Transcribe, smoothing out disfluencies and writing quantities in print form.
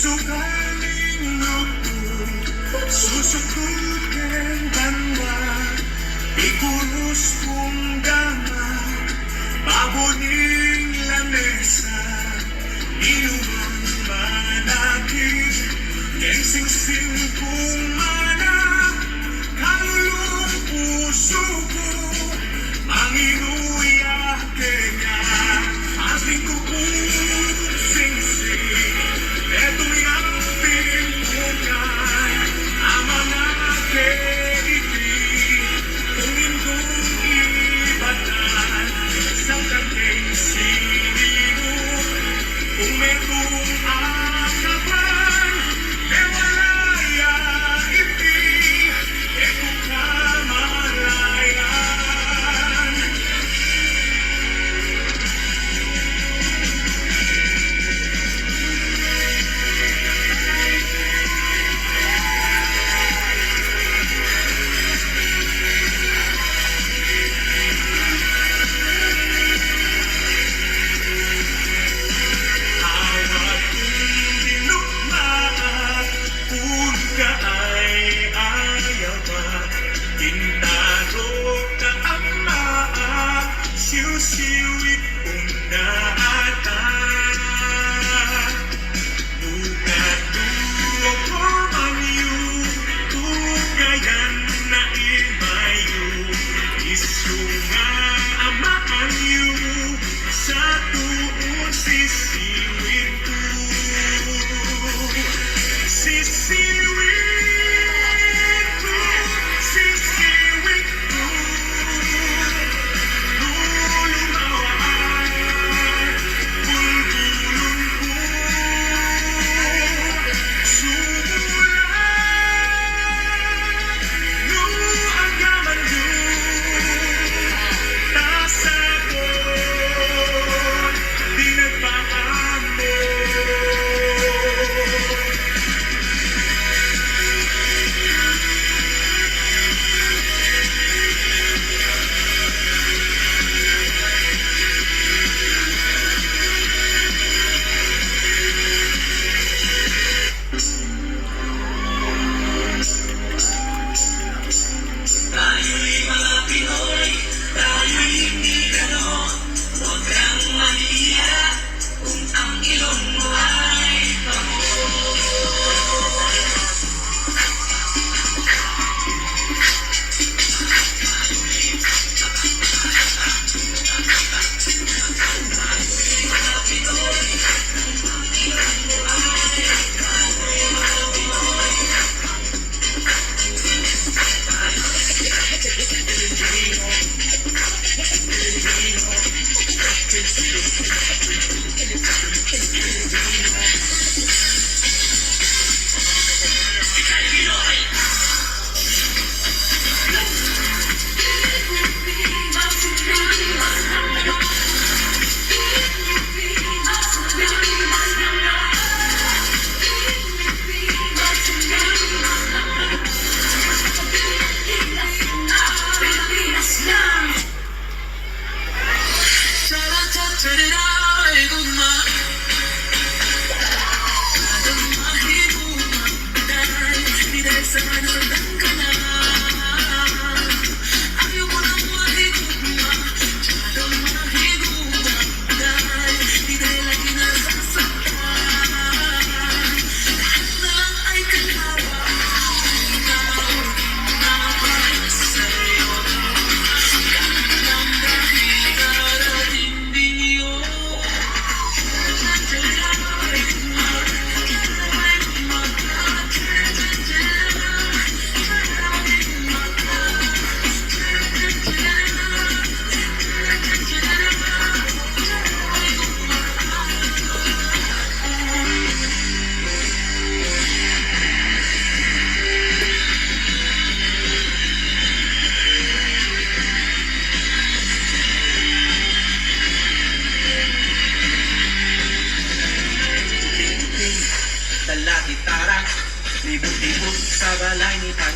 Sugaling lutong, susukutin tanda, ikurus kong dama, baboning lamesa, inuman manakit, kensingsing kong mana, kalulong puso ko, manginuya kanya, ating kukusing-sing, eto'y ang pinunay, ama na kaitin, kung indong ibatan, isang kanyang sinino, kung merong akapan, e walaya iti, e kung kamalayan. Hawak kong dinukmaat, kung ka ay ayaw ba, tintarog ka amaat, siw-siwit kong naatan. Tuga-tuwa ko man yun, tugayan na imayo, isu nga amaan yun, sa tuon sisiwit ko. Sisiwit ko, sisiwit ko, lulumawaan, bulbulong ko, sumulan, agaman yun, tasabon, di nagpakamot. Tayo'y mga Pinoy, tayo'y hindi gano'n, huwag kang mahiya kung ang ilong mo ay bango. Dala gitara, libot-libot sa balay ni Pan